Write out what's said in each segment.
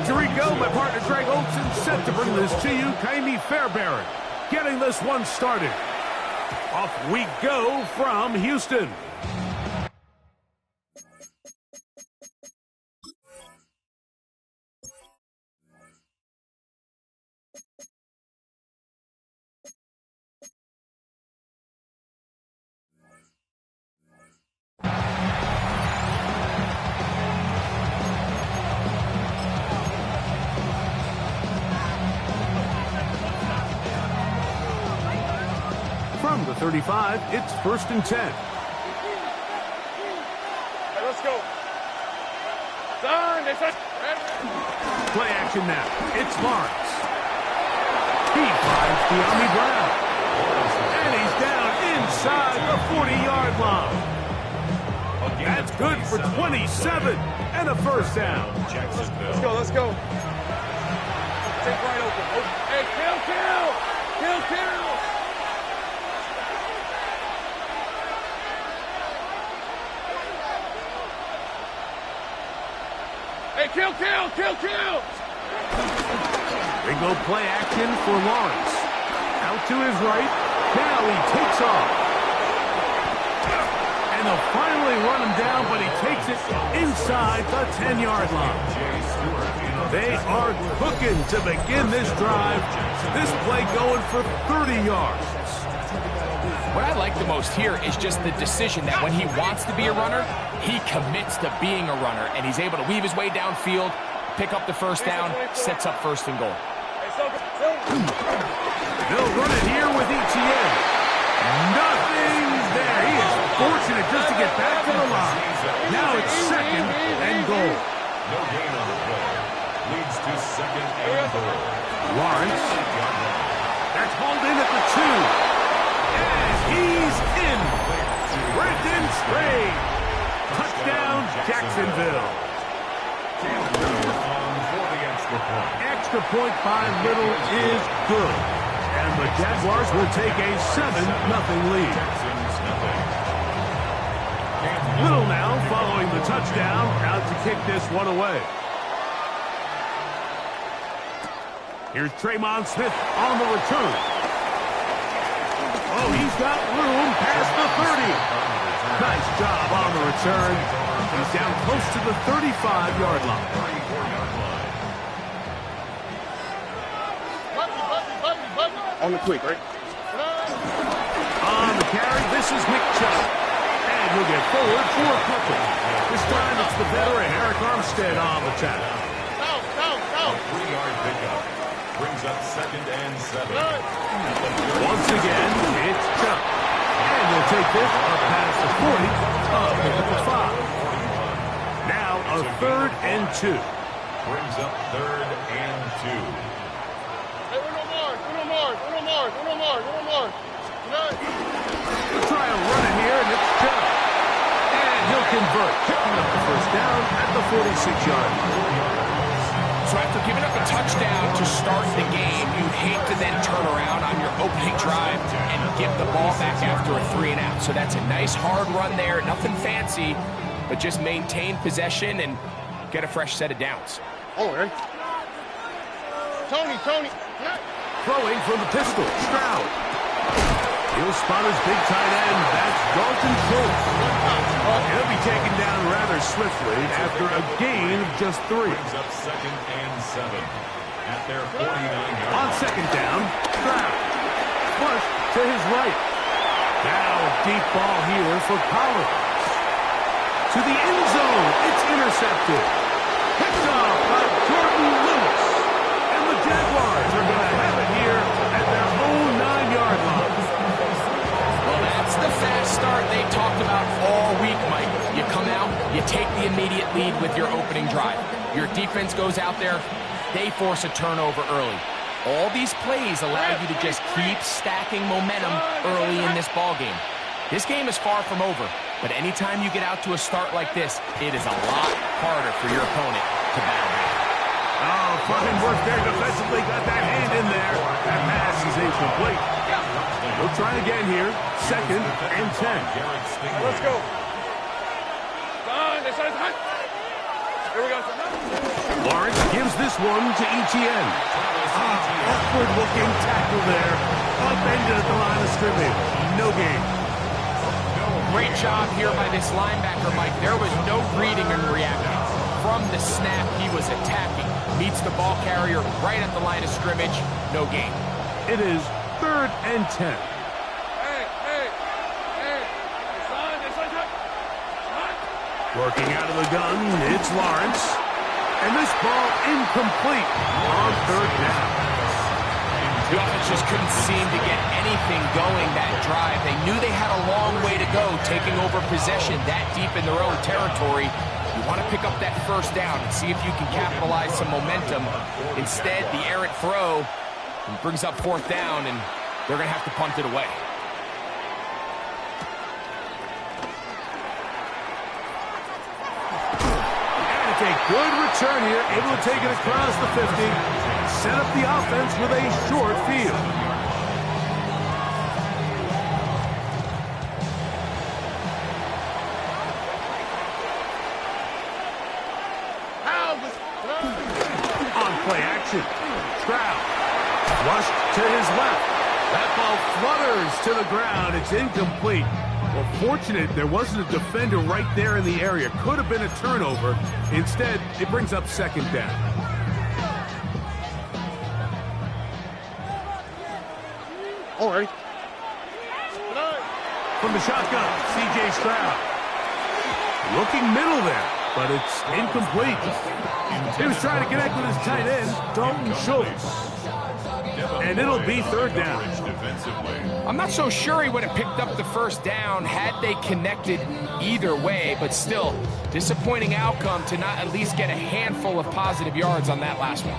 Victory go. My partner Greg Olson set to bring this to you. Kaimi Fairbairn getting this one started. Off we go from Houston. From the 35, it's 1st and 10. Hey, let's go. Done. Play action now. It's Lawrence. He finds De'Ami Brown. And he's down inside the 40-yard line. That's good for 27 and a first down. Let's go, let's go. Take right open. Hey, kill. Hey, kill. They go play action for Lawrence. Out to his right. Now he takes off. And they'll finally run him down, but he takes it inside the 10-yard line. They are cooking to begin this drive. This play going for 30 yards. What I like the most here is just the decision that when he wants to be a runner, he commits to being a runner, and he's able to weave his way downfield, pick up the first down, sets up 1st and goal. They'll run it here with Etienne. Nothing's there. He is fortunate just to get back to the line. Now it's 2nd and goal. No gain on the play. Leads to 2nd and goal. Lawrence. That's hauled in at the 2. And he's in. Brendan Strain. Touchdown, Jacksonville. Extra point by Little is good. And the Jaguars will take a 7-0 lead. Little now following the touchdown, out to kick this one away. Here's Tremon Smith on the return. Oh, he's got room past the 30. Nice job on the return. He's down close to the 35-yard line. On the quick, right? On the carry, this is Nick Chubb. And he'll get forward for a couple. This time it's the veteran Eric Armstead on the tackle. A 3-yard pickup. Brings up 2nd and 7. Once again, it's Chubb. And they'll take this up past the 40, up at the 5. Now a 3rd and 2. Brings up 3rd and 2. Hey, uno more. We'll try a run in here, and it's Chubb. And he'll convert, picking up the first down at the 46-yard line. So after giving up a touchdown to start the game, you'd hate to then turn around on your opening drive and give the ball back after a 3-and-out. So that's a nice hard run there, nothing fancy, but just maintain possession and get a fresh set of downs. Oh, right. Tony. Throwing from the pistol, Stroud. He'll spot his big tight end. That's Dalton Schultz. He'll be taken down rather swiftly after a gain of just 3. Brings up 2nd and 7 at their 49-yard. On 2nd down, Stroud. Flush to his right. Now a deep ball here for Collins. To the end zone. It's intercepted. Picked off by Jordan Lewis. And the Jaguars are going to have it here at their own 9-yard line. Well, that's the fast start they talked about all week, Mike. You come out, you take the immediate lead with your opening drive. Your defense goes out there, they force a turnover early. All these plays allow you to just keep stacking momentum early in this ballgame. This game is far from over, but anytime you get out to a start like this, it is a lot harder for your opponent to battle back. Oh, fine work there defensively. Got that hand in there. That pass is incomplete. We'll try again here. 2nd and 10. Let's go. Here we go. Lawrence gives this one to Etienne. Awkward-looking tackle there. Upended at the line of scrimmage. No gain. Great job here by this linebacker, Mike. There was no reading and reacting. From the snap, he was attacking. Meets the ball carrier right at the line of scrimmage. No gain. It is 3rd and 10. Hey. Working out of the gun, it's Lawrence. And this ball incomplete on 3rd down. The offense just couldn't seem to get anything going that drive. They knew they had a long way to go, taking over possession that deep in their own territory. You want to pick up that 1st down and see if you can capitalize some momentum. Instead, the errant throw brings up 4th down, and they're going to have to punt it away. And it's a good return here, able to take it across the 50. Set up the offense with a short field. Play action. Stroud. Rushed to his left. That ball flutters to the ground. It's incomplete. Well, fortunate there wasn't a defender right there in the area. Could have been a turnover. Instead, it brings up 2nd down. All right. From the shotgun, C.J. Stroud. Looking middle there, but it's incomplete. He was trying to connect with his tight end, Dalton Schultz. And it'll be 3rd down. I'm not so sure he would have picked up the 1st down had they connected either way, but still, disappointing outcome to not at least get a handful of positive yards on that last one.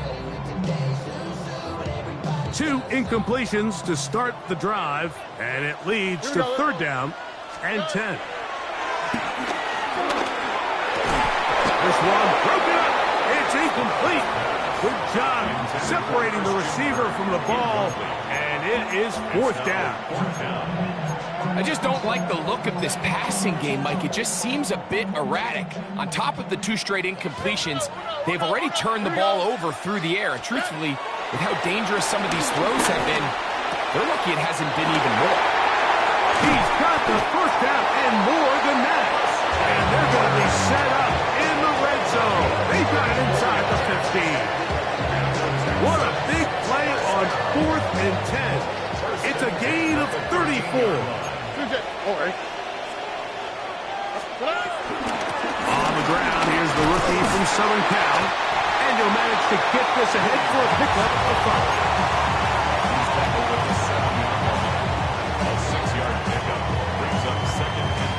2 incompletions to start the drive, and it leads to 3rd down and 10. This one broken up. It's incomplete. Good job separating the receiver from the ball, and it is 4th down. I just don't like the look of this passing game, Mike. It just seems a bit erratic. On top of the 2 straight incompletions, they've already turned the ball over through the air. And truthfully, with how dangerous some of these throws have been, they're lucky it hasn't been even more. He's got the 1st down and more than that. And they're going to be set up in the red zone. They've got it inside the 15. What a big play on 4th and 10. It's a gain of 34. All right. On the ground, here's the rookie from Southern Cal. And he'll manage to get this ahead for a pickup of 5. He's back over the 7-yard line. A 6-yard pickup brings up 2nd and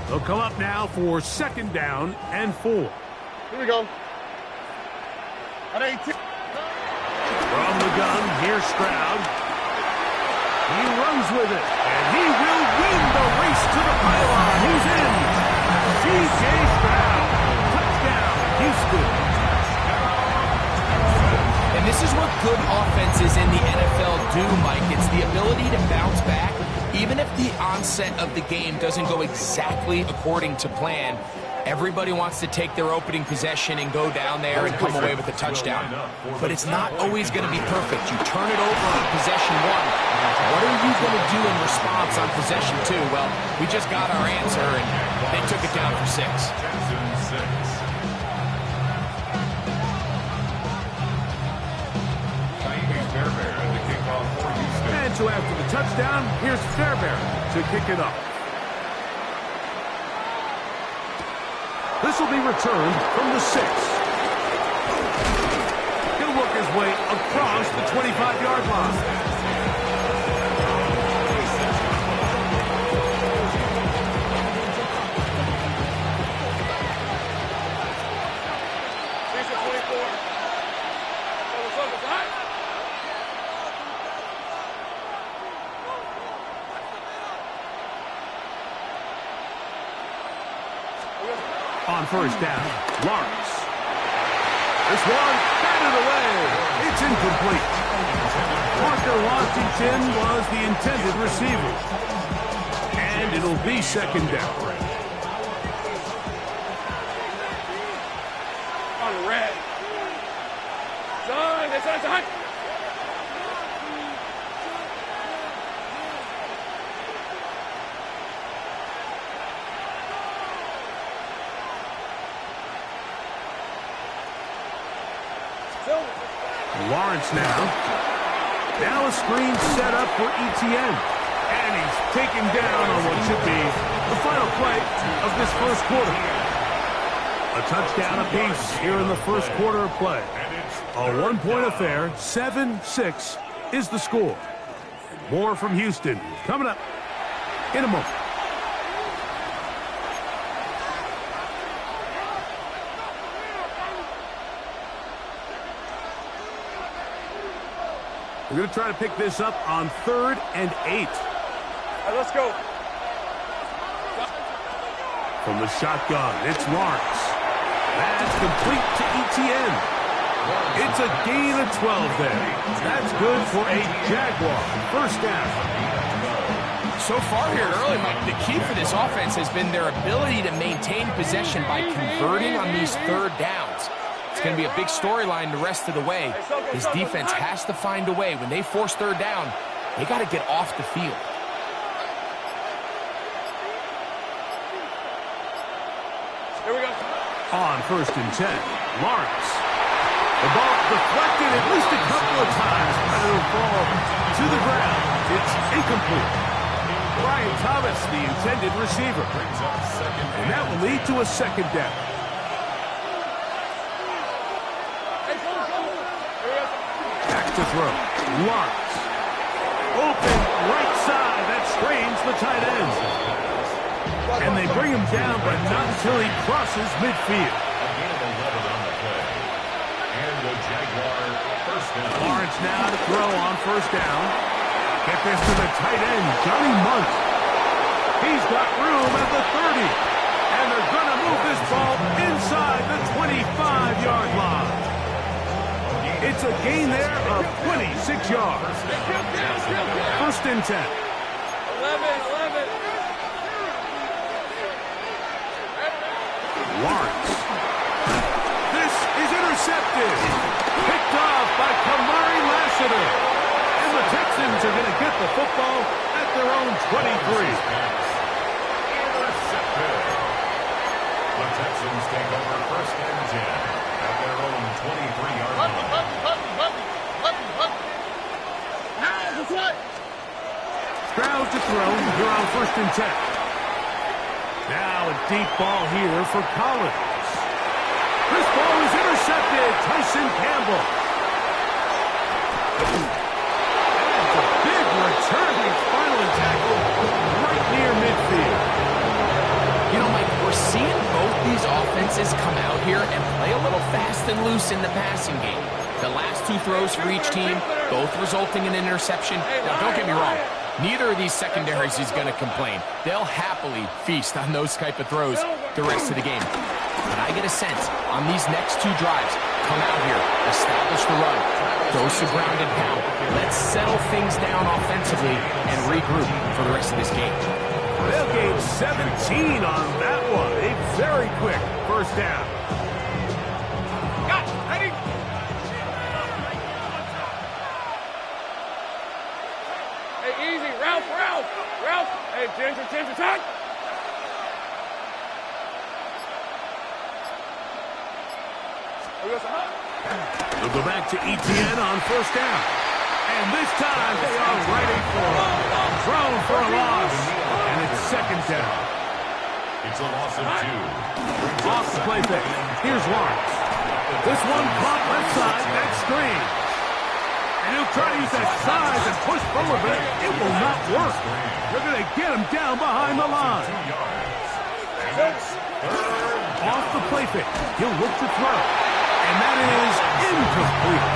4. They'll come up now for 2nd down and 4. Here we go. At 18. From the gun, here's Stroud. He runs with it, and he will win the race to the pylon. He's in. C.J. Stroud. Touchdown, Houston. And this is what good offenses in the NFL do, Mike. It's the ability to bounce back, even if the onset of the game doesn't go exactly according to plan. Everybody wants to take their opening possession and go down there and come away with a touchdown. But it's not always going to be perfect. You turn it over on possession 1. What are you going to do in response on possession 2? Well, we just got our answer, and they took it down for 6. And so after the touchdown, here's Fairbairn to kick it off. This will be returned from the 6. He'll work his way across the 25-yard line. On 1st down, Lawrence. This one batted away. It's incomplete. Parker Washington was the intended receiver. And And it'll be second down. On red. Son, it's on. Lawrence now a screen set up for ETN. And he's taken down on what should be the final play of this first quarter. A touchdown apiece here in the first quarter of play. A one-point affair, 7-6 is the score. More from Houston coming up in a moment. We're going to try to pick this up on 3rd and 8. All right, let's go. From the shotgun, it's Lawrence. That's complete to ETN. It's a gain of 12 there. That's good for a Jaguar first down. So far here early, Mike, the key for this offense has been their ability to maintain possession by converting on these third downs. It's going to be a big storyline the rest of the way. This defense has to find a way. When they force third down, they got to get off the field. Here we go. On 1st and 10, Lawrence. The ball deflected at least a couple of times, but it'll fall to the ground. It's incomplete. Brian Thomas, the intended receiver. And that will lead to a second down. Back to throw. Lawrence. Open right side. That screens the tight end. And they bring him down, but not until he crosses midfield. Lawrence now to throw on first down. Get this to the tight end, Johnny Munt. He's got room at the 30. And they're going to move this ball inside the 25-yard line. It's a gain there of 26 yards. 1st and 10. 11. Lawrence. This is intercepted. Picked off by Kamari Lassiter. And the Texans are going to get the football at their own 23. Intercepted. The Texans take over 1st and 10 at their own 23-yard line. Stroud to throw here on 1st and 10. Now a deep ball here for Collins. This ball is intercepted. Tyson Campbell. That's a big return. He's finally tackled right near midfield. You know, Mike, we're seeing both these offenses come out here and play a little fast and loose in the passing game. The last 2 throws for each team, both resulting in an interception. Now, don't get me wrong. Neither of these secondaries is going to complain. They'll happily feast on those type of throws the rest of the game. But I get a sense on these next 2 drives, come out here, establish the run, throw some ground and pound. Let's settle things down offensively and regroup for the rest of this game. They'll gain 17 on that one. A very quick first down. Got it. Ready? Hey, easy. Ralph. Hey, Ginger, tight. They'll go back to ETN on first down. And this time they are ready for it. Thrown for a loss. And it's second down. It's a loss of 2. Off the play fake. Here's Lawrence. This one caught left side. That screen. And he'll try to use that size and push forward, but it will not work. They're going to get him down behind the line. Off the play fake. He'll look to throw. And that is incomplete.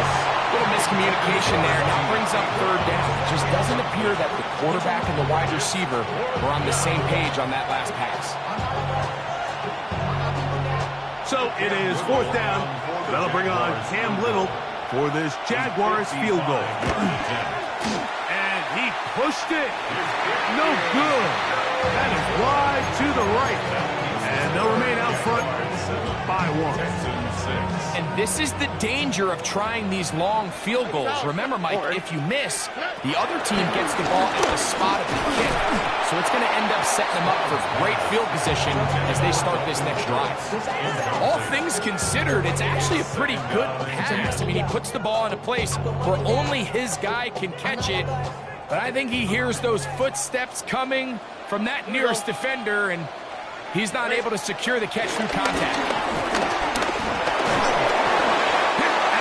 Little miscommunication there. Now brings up third down. It just doesn't appear that the quarterback and the wide receiver were on the same page on that last pass. So it is 4th down. That'll bring on Cam Little for this Jaguars field goal. And He pushed it. No good. That is wide to the right. And they'll remain out front by 1. And this is the danger of trying these long field goals. Remember, Mike, if you miss, the other team gets the ball at the spot of the kick. So it's going to end up setting them up for great field position as they start this next drive. All things considered, it's actually a pretty good pass. I mean, he puts the ball in a place where only his guy can catch it. But I think he hears those footsteps coming from that nearest defender, and he's not able to secure the catch through contact.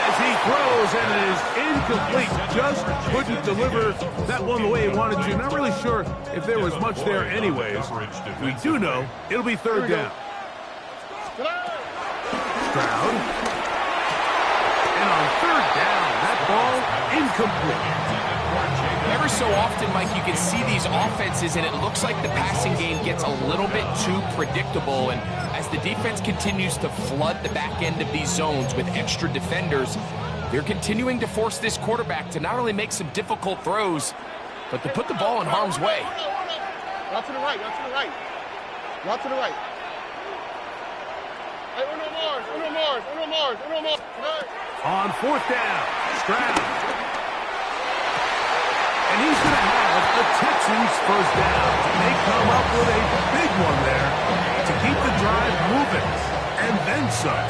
As he throws, and it is incomplete. Just couldn't deliver that one the way he wanted to. Not really sure if there was much there anyways. We do know it'll be 3rd down. Stroud. And on 3rd down, that ball incomplete. Ever so often, Mike, you can see these offenses, and it looks like the passing game gets a little bit too predictable. And as the defense continues to flood the back end of these zones with extra defenders, they're continuing to force this quarterback to not only make some difficult throws, but to put the ball in harm's way. Not to the right, not to the right. Not to the right. Hey, Uno Mars. On 4th down, Stroud. And he's going to have the Texans 1st down. They come up with a big one there to keep the drive moving. And then some.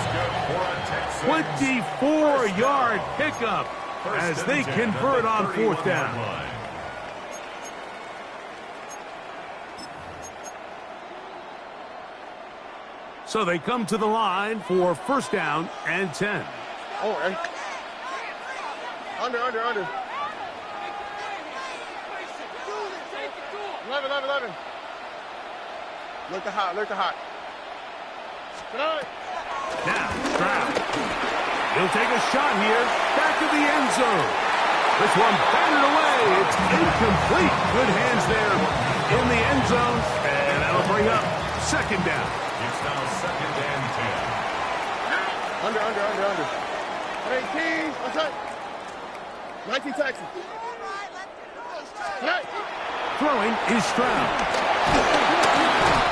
24-yard pickup as they convert on 4th down. So they come to the line for 1st down and 10. Oh, right. Under. 11. Look to hot. Now, Stroud. He'll take a shot here. Back of the end zone. This one batted away. It's incomplete. Good hands there in the end zone. And that'll bring up 2nd down. It's now 2nd and 10. Under. 118. What's that? 19 Texans. Throwing is Stroud.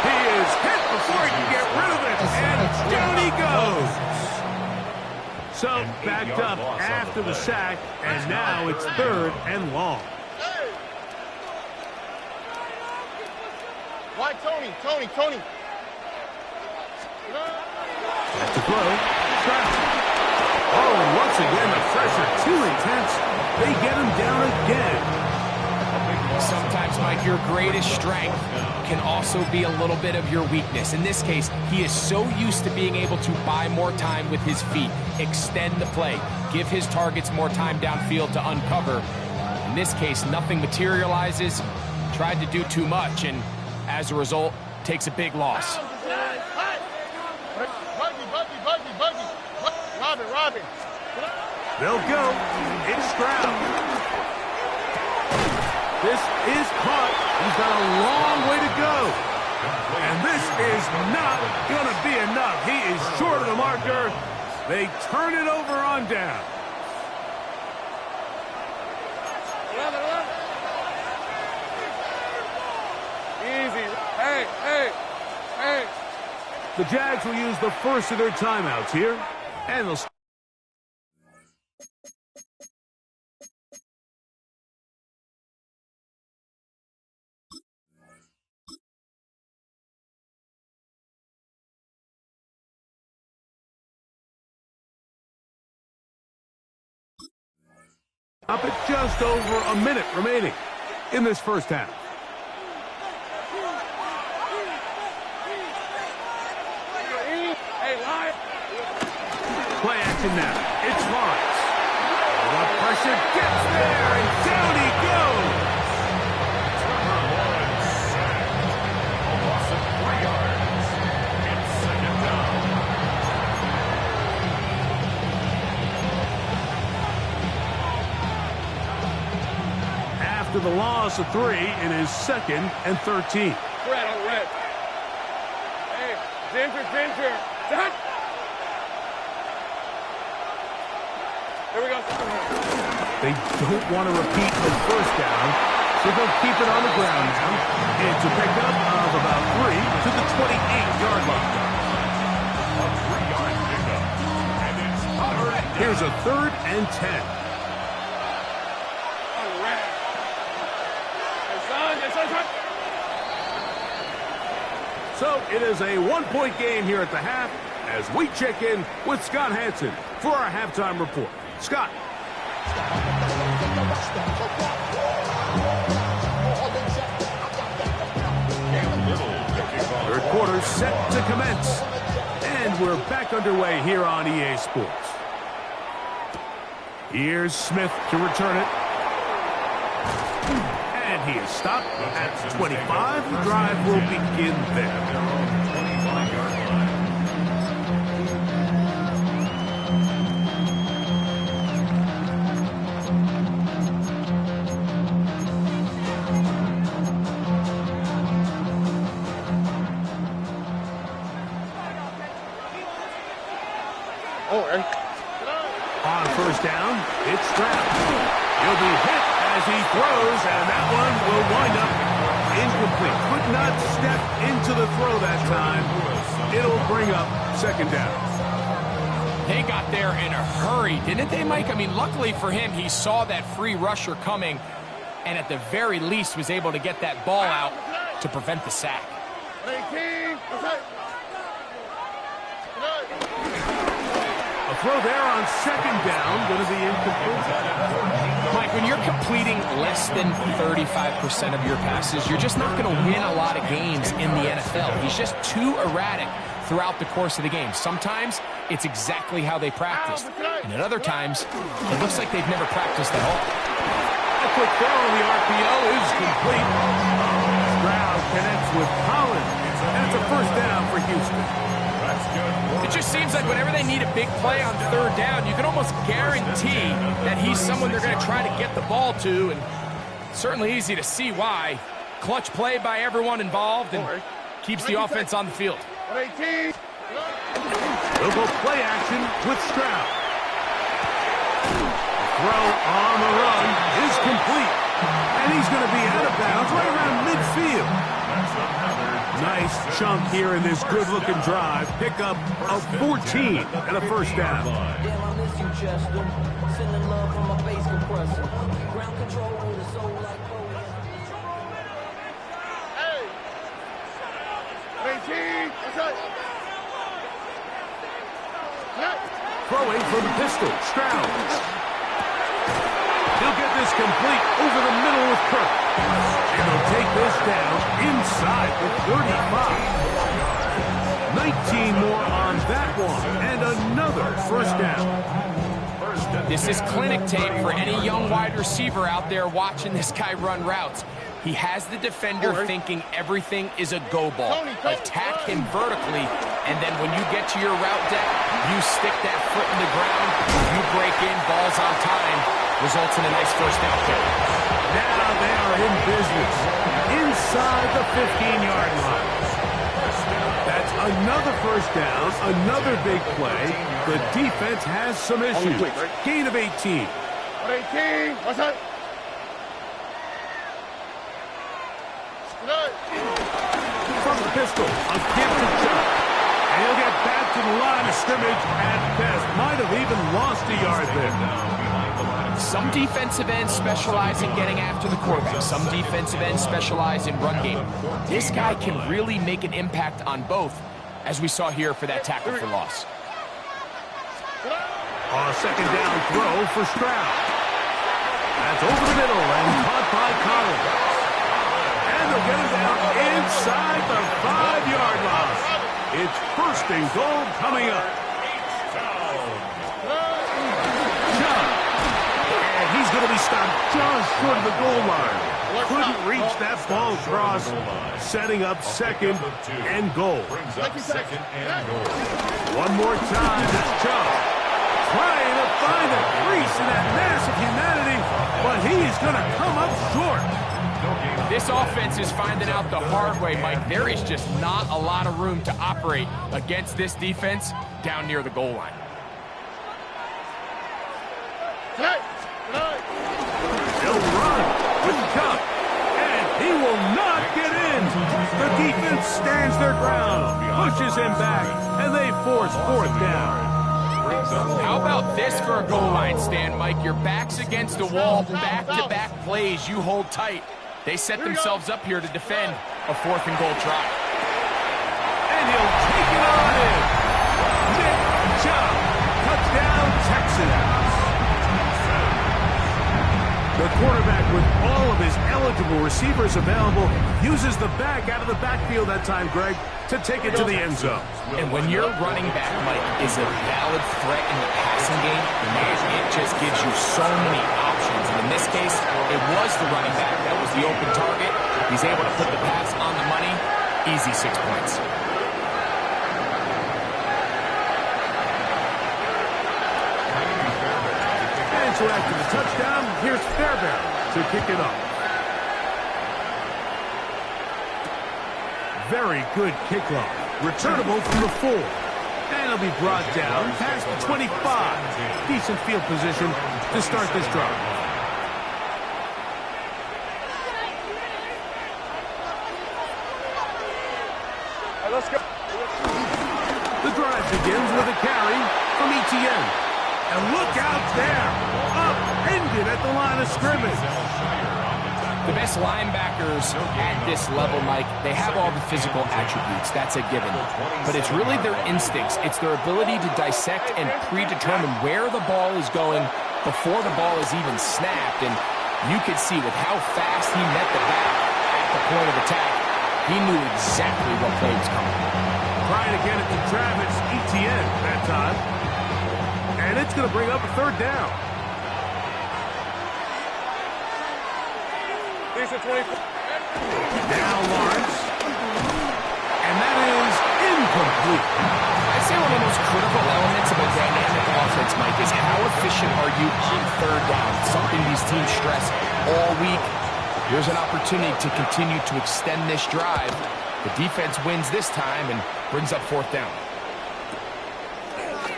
He is hit before he can get rid of it, and down he goes. So backed up after the sack, and now it's 3rd and long. Why Tony? That's a throw. Stroud. Oh, and once again, the pressure too intense. They get him down again. Sometimes, Mike, your greatest strength can also be a little bit of your weakness. In this case, he is so used to being able to buy more time with his feet, extend the play, give his targets more time downfield to uncover. In this case, nothing materializes, tried to do too much, and as a result, takes a big loss. Robin. They'll go. It's Stroud. This is caught. He's got a long way to go. And this is not going to be enough. He is short of the marker. They turn it over on down. 11. Easy. Hey. The Jags will use the first of their timeouts here. And they'll... up at just over a minute remaining in this first half. Play action now. It's Lawrence. The pressure gets there, and down he goes. A loss of 3 yards. It's 2nd down. After the loss of 3, it is 2nd and 13. Red on red. Hey, Ginger. Done. Here we go. They don't want to repeat the first down. So they'll keep it on the ground now. It's a pickup of about 3 to the 28-yard line. A 3-yard pickup. And it's third down. Here's a 3rd and 10. So it is a 1-point game here at the half as we check in with Scott Hansen for our halftime report. Scott. Third quarter set to commence. And we're back underway here on EA Sports. Here's Smith to return it. And he is stopped at 25. The drive will begin there. On first down, it's Stroud. He'll be hit as he throws, and that one will wind up incomplete. Could not step into the throw that time. It'll bring up 2nd down. They got there in a hurry, didn't they, Mike? I mean, luckily for him, he saw that free rusher coming, and at the very least was able to get that ball out to prevent the sack. A throw there on 2nd down, going to be incomplete. Mike, when you're completing less than 35% of your passes, you're just not going to win a lot of games in the NFL. He's just too erratic throughout the course of the game. Sometimes it's exactly how they practice, and at other times, it looks like they've never practiced at all. A quick throw on the RPO is complete. Stroud connects with Collins, and it's a 1st down for Houston. It just seems like whenever they need a big play on 3rd down, you can almost guarantee that he's someone they're going to try to get the ball to, and certainly easy to see why. Clutch play by everyone involved and keeps the offense on the field. They'll go play action with Stroud. Throw on the run is complete, and he's going to be out of bounds right around midfield. Nice chunk here in this good-looking drive. Pickup of 14 and a 1st down. Throwing from the pistol, Stroud. He'll get this complete over the middle with Kirk. And he'll take this down inside the 35. 19 more on that one. And another 1st down. This is clinic tape for any young wide receiver out there watching this guy run routes. He has the defender thinking everything is a go ball. Attack him vertically, and then when you get to your route deck, you stick that foot in the ground, you break in, balls on time, results in a nice 1st down kick. Now they are in business inside the 15-yard line. That's another 1st down, another big play. The defense has some issues. Gain of 18. What's that? From the pistol, a gifted shot. And he'll get back to the line of scrimmage at best. Might have even lost a yard there. Some defensive ends specialize in getting after the quarterback. Some defensive ends specialize in run game. This guy can really make an impact on both, as we saw here for that tackle for loss. A 2nd down throw for Stroud. That's over the middle and caught by Collins. And they'll get him down inside the 5-yard line. It's 1st and goal coming up. And he's going to be stopped just short of the goal line. Couldn't reach that ball across, setting up 2nd and goal. One more time, that's Chubb. Trying to find a crease in that mass of humanity, but he's going to come up short. This offense is finding out the hard way, Mike. There is just not a lot of room to operate against this defense down near the goal line. They'll run with Duff. will not get in. The defense stands their ground, pushes him back, and they force fourth down. How about this for a goal line stand, Mike? Your back's against the wall, back-to-back plays, you hold tight. They set themselves up here to defend a 4th and goal try. And he'll take it on in. Nick Chubb, touchdown Texans. The quarterback, with all of his eligible receivers available, uses the back out of the backfield that time, Greg, to take it to the end zone. And when your running back, Mike, is a valid threat in the passing game, man, it just gives you so many options. And in this case, it was the running back that was the open target. He's able to put the pass on the money. Easy 6 points. And so after the touchdown, here's Fairbairn to kick it off. Very good kickoff. Returnable from the 4. And it'll be brought down past the 25. Decent field position to start this drive. All right, let's go. The drive begins with a carry from Etienne. And look out there. Upended at the line of scrimmage. The best linebackers at this level, Mike, they have all the physical attributes. That's a given. But it's really their instincts. It's their ability to dissect and predetermine where the ball is going before the ball is even snapped. And you could see with how fast he met the back at the point of attack, he knew exactly what play was coming. Trying to get it to Travis Etienne that time. And it's going to bring up a 3rd down. Now Lawrence. And that is incomplete. I'd say one of the most critical elements of a dynamic offense, Mike, is how efficient are you on 3rd down? Something these teams stress all week. Here's an opportunity to continue to extend this drive. The defense wins this time and brings up 4th down.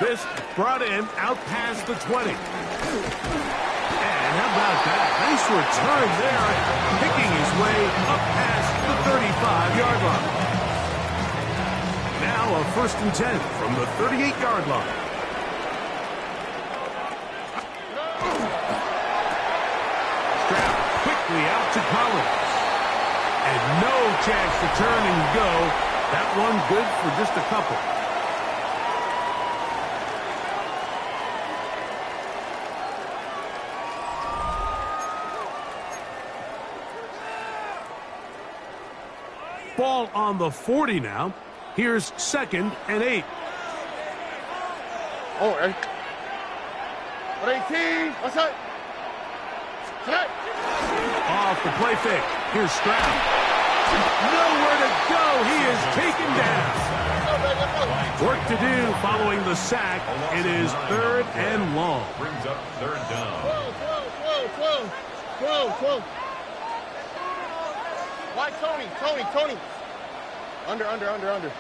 This brought in out past the 20. And how about that? Nice return there, picking his way up past the 35-yard line. Now a 1st and 10 from the 38-yard line. Stroud quickly out to Collins. And no chance to turn and go. That one good for just a couple. Ball on the 40 now. Here's 2nd and 8. Oh, 18. What's up? Off the play fake. Here's Stroud. Nowhere to go. He is taken down. Work to do following the sack. It is 3rd and long. Brings up 3rd down. Whoa. Why Tony? Under. 11.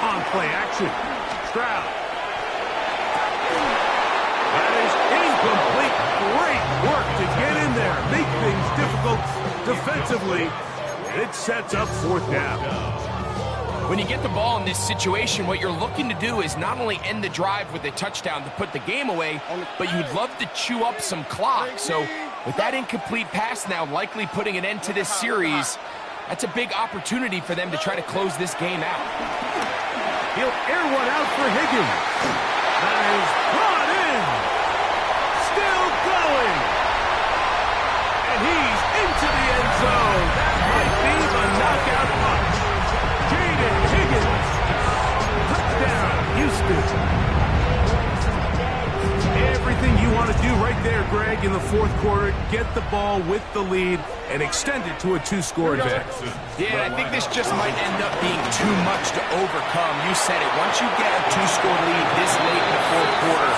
On play action. Stroud. That is incomplete. Great work to get in there. Make things difficult defensively. It sets up 4th down. When you get the ball in this situation, what you're looking to do is not only end the drive with a touchdown to put the game away, but you'd love to chew up some clock. So with that incomplete pass now likely putting an end to this series, that's a big opportunity for them to try to close this game out. He'll air one out for Higgins. That is brought in. Still going. And he's into the end zone. That might be the knockout punch. Jaden Higgins. Touchdown, Houston. Everything you want to do right there, Greg, in the 4th quarter. Get the ball with the lead and extend it to a 2-score advantage. Yeah, I think this just might end up being too much to overcome. You said it. Once you get a 2-score lead this late in the 4th quarter,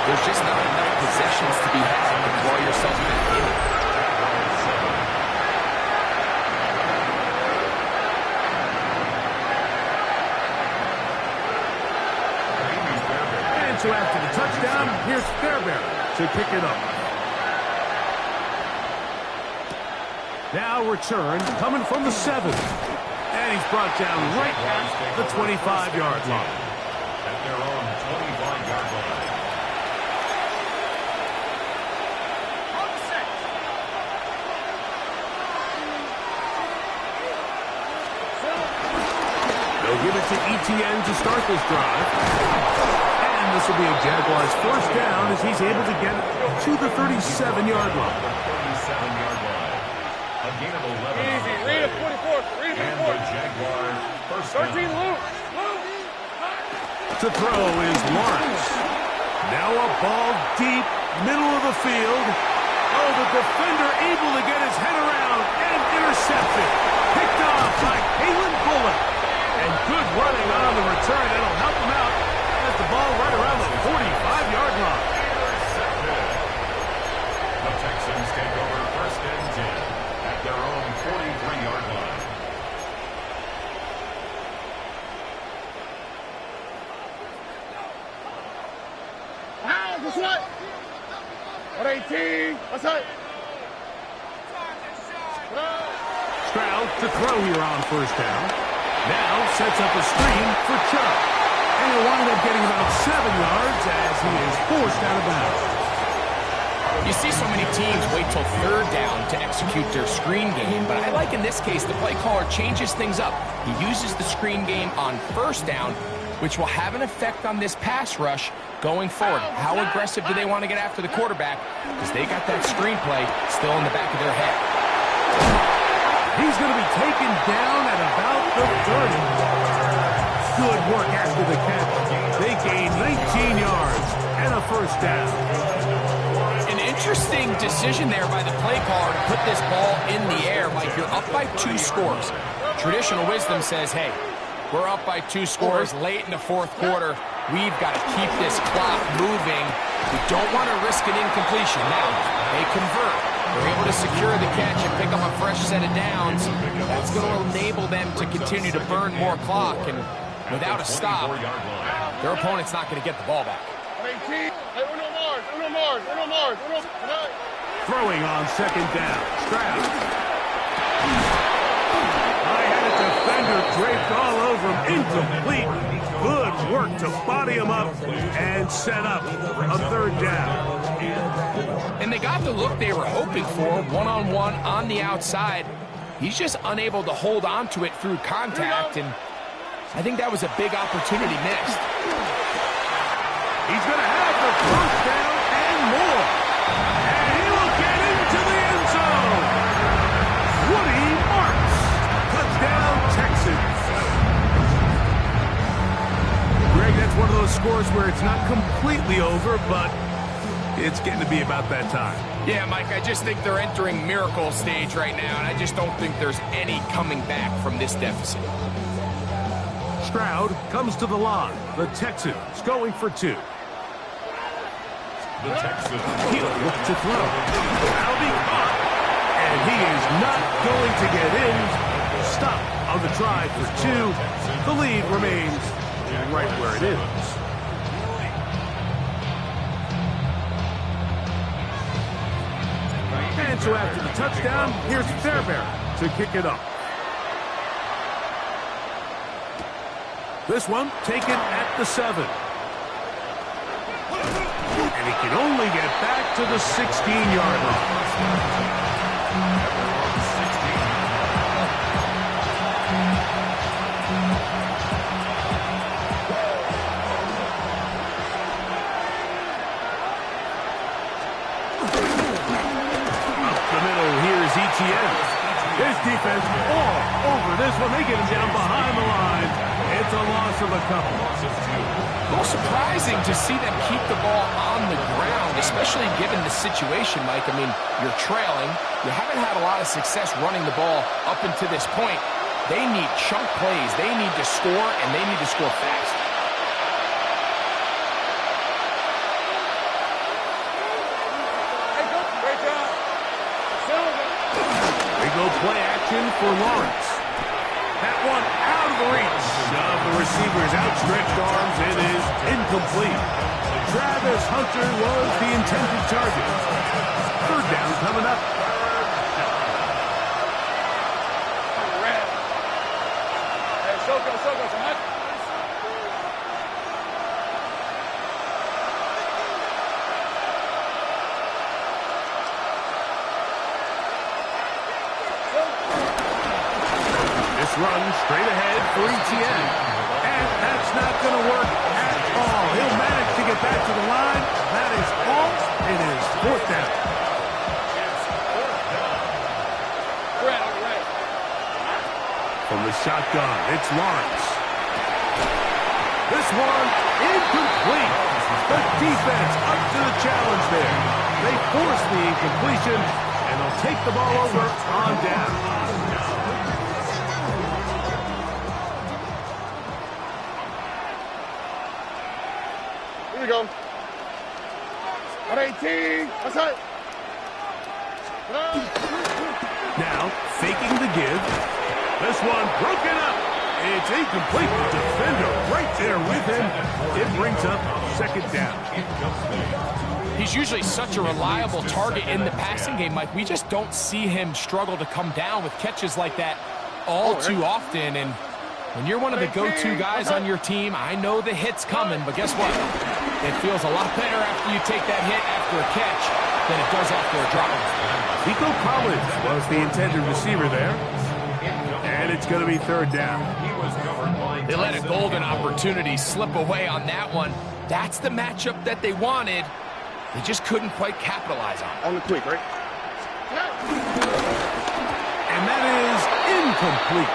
there's just not enough possessions to be had to claw yourself back in. so after the touchdown, here's Fairbairn to kick it up. Now return coming from the 7. And he's brought down right at the 25-yard line. At their own 25-yard line. They'll give it to ETN to start this drive. And this will be a Jaguars first down as he's able to get to the 37-yard line. 37-yard line. A gain of 11. Easy. Read it, 44. Read it, 44. And the Jaguars first 13, down. Luke. To throw is Lawrence. Now a ball deep, middle of the field. Oh, the defender able to get his head around and intercepted. Picked off by Kalen Bullock. And good running on the return. That'll help him out. Has the ball right around the 45-yard line. Intercepted. The Texans take over first and 10 at their own 43-yard line. What's what? 118. What's up? Stroud to throw here on first down. Now sets up a screen for Chubb. And he'll wind up getting about 7 yards as he is forced out of bounds. You see so many teams wait till third down to execute their screen game, but I like in this case the play caller changes things up. He uses the screen game on first down, which will have an effect on this pass rush going forward. How aggressive do they want to get after the quarterback? Because they got that screen play still in the back of their head. He's going to be taken down at about the 30. Good work after the catch. They gain 19 yards and a first down. An interesting decision there by the play caller to put this ball in the air like you're up by 2 scores. Traditional wisdom says, hey, we're up by 2 scores late in the fourth quarter. We've got to keep this clock moving. We don't want to risk an incompletion. Now, they convert. They're able to secure the catch and pick up a fresh set of downs. That's going to enable them to continue to burn more clock. And without a stop, their opponent's not going to get the ball back. 18. Hey, Uno Mars. Throwing on second down. Stroud. I had a defender draped all over him. Incomplete. Good work to body him up and set up a third down. And they got the look they were hoping for, one-on-one on the outside. He's just unable to hold on to it through contact, and I think that was a big opportunity missed. He's going to have the first down and more. And he will get into the end zone. Woody Marks. Touchdown, Texans. Greg, that's one of those scores where it's not completely over, but it's getting to be about that time. Yeah, Mike, I just think they're entering miracle stage right now, and I just don't think there's any coming back from this deficit. Stroud comes to the line. The Texans going for 2. The Texans. He'll look to throw. That'll be caught. And he is not going to get in. Stop on the try for 2. The lead remains right where it is. And so after the touchdown, here's Fairbairn to kick it up. This one taken at the 7. And he can only get back to the 16-yard line. His defense all over this one. They get him down behind the line. It's a loss of a couple. A little surprising to see them keep the ball on the ground, especially given the situation, Mike. I mean, you're trailing. You haven't had a lot of success running the ball up until this point. They need chunk plays. They need to score, and they need to score fast. Play action for Lawrence. That one out of the reach of the receiver's outstretched arms. It is incomplete. Travis Hunter was the intended target. Third down coming up. Hey, Soko, come on. This run straight ahead for ETN. And that's not going to work at all. He'll manage to get back to the line. That is all. It is fourth down. From the shotgun, it's Lawrence. This one incomplete. The defense up to the challenge there. They force the incompletion, and they'll take the ball over on down. Here we go. 118. That's it. Now, faking the give. This one broken up. It's incomplete. The defender right there with him. It brings up second down. He's usually such a reliable target in the passing game, Mike. We just don't see him struggle to come down with catches like that all too often. And when you're one of the go-to guys on your team, I know the hit's coming, but guess what? It feels a lot better after you take that hit after a catch than it does after a drop. Nico Collins was the intended receiver there. And it's going to be third down. They let a golden opportunity slip away on that one. That's the matchup that they wanted. They just couldn't quite capitalize on it. On the quick, right? And that is incomplete.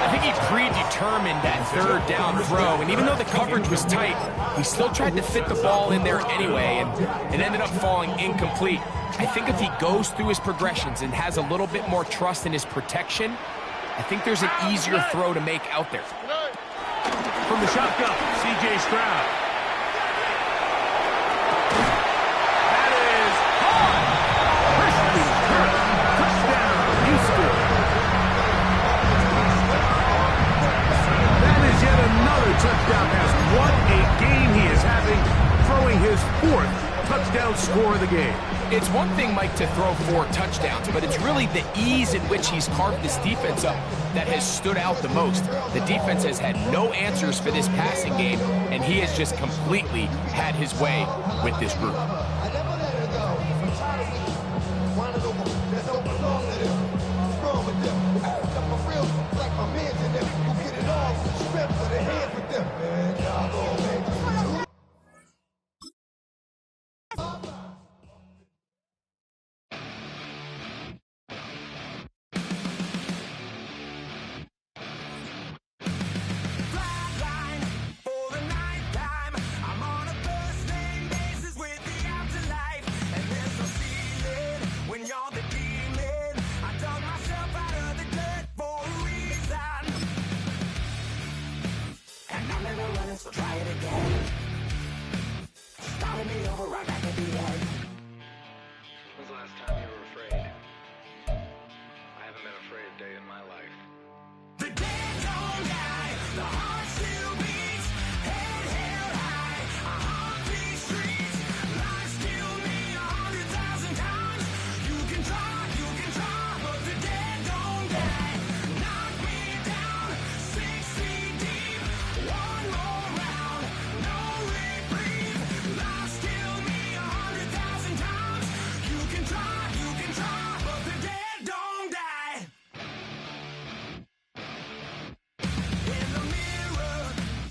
I think he predetermined that third down throw, and even though the coverage was tight, he still tried to fit the ball in there anyway, and it ended up falling incomplete. I think if he goes through his progressions and has a little bit more trust in his protection, I think there's an easier throw to make out there. From the shotgun, C.J. Stroud. That is caught. Christian Kirk. Touchdown, Houston. That is yet another touchdown pass. What a game he is having, throwing his fourth touchdown score of the game. It's one thing, Mike, to throw 4 touchdowns, but it's really the ease in which he's carved this defense up that has stood out the most. The defense has had no answers for this passing game, and he has just completely had his way with this group. So try it again. Starting me over right back at the end. When's the last time you were afraid? I haven't been afraid a day in my life. The dead don't die, the heart still beats, head held high, I haunt these streets, lies kill me 100,000 times. You can try, but the dead don't die. Knock me down, 6 feet deep, one more round, no reprieve, lies kill me 100,000 times. You can try, but the dead don't die. In the mirror,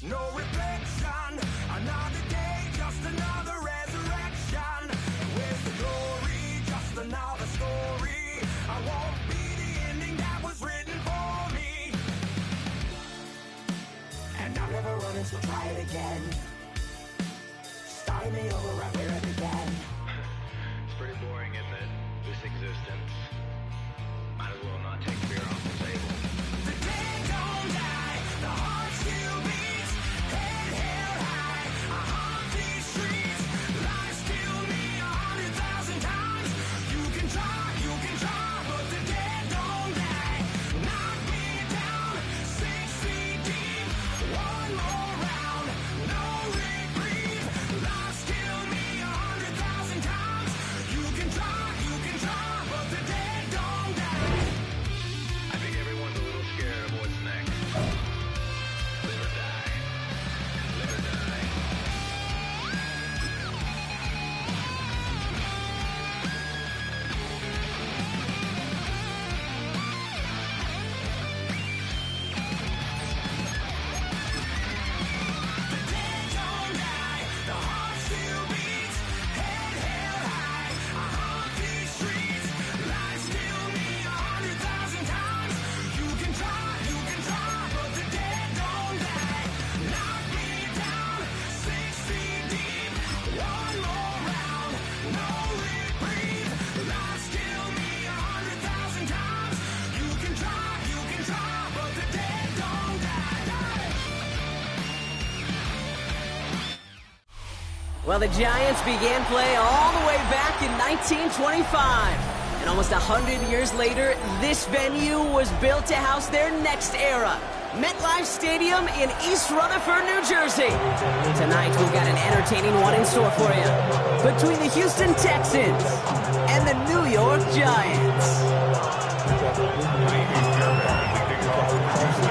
no reflection. Another day, just another resurrection. Where's the glory? Just another story. I won't be the ending that was written for me. And I'm never running, so try it again. Starting me over right where it began. It's pretty boring, isn't it? This existence. Might as well not take fear off the table. The dead don't die, the heart still beats, head held high, I haunt these streets, lies kill me 100,000 times. You can try, but the dead don't die. Knock me down, 6 feet deep, one more round, no reprieve, lies Well, the Giants began play all the way back in 1925. And almost 100 years later, this venue was built to house their next era. MetLife Stadium in East Rutherford, New Jersey. Tonight, we've got an entertaining one in store for you. Between the Houston Texans and the New York Giants.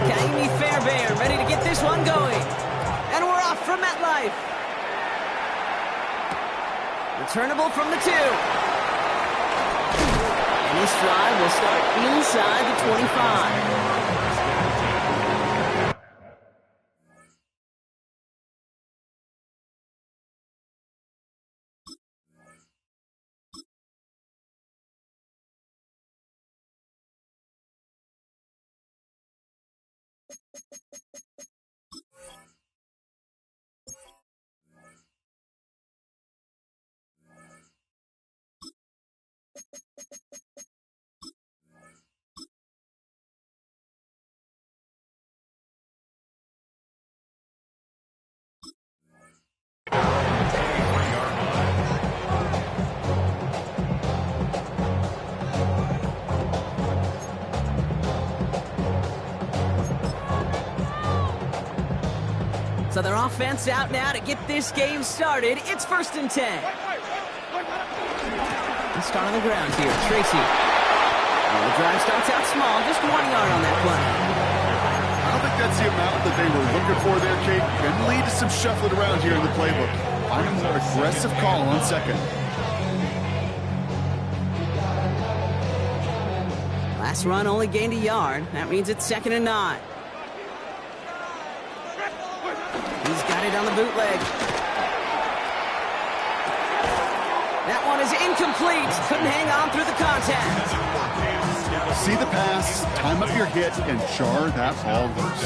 Kaimi Fairbairn ready to get this one going. And we're off from MetLife. Returnable from the 2. And this drive will start inside the 25. So their offense out now to get this game started. It's 1st and 10. Let's start on the ground here. Tracy. Well, the drive starts out small, just 1 yard on that play. I don't think that's the amount that they were looking for there, Kate. Can lead to some shuffling around here in the playbook. Find a more aggressive call on 2nd. Last run only gained a yard. That means it's 2nd and 9. He's got it on the bootleg. That one is incomplete. Couldn't hang on through the contact. See the pass, time up your hit, and jar that ball loose.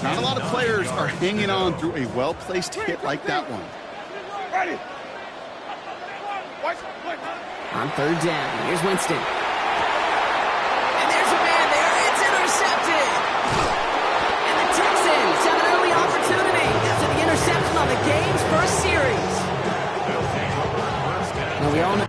Not a lot of players are hanging on through a well-placed hit like that one. On 3rd down, here's Winston. And there's a man there. It's intercepted. And the Texans have an early opportunity after the interception on the game's first series. Now we all know.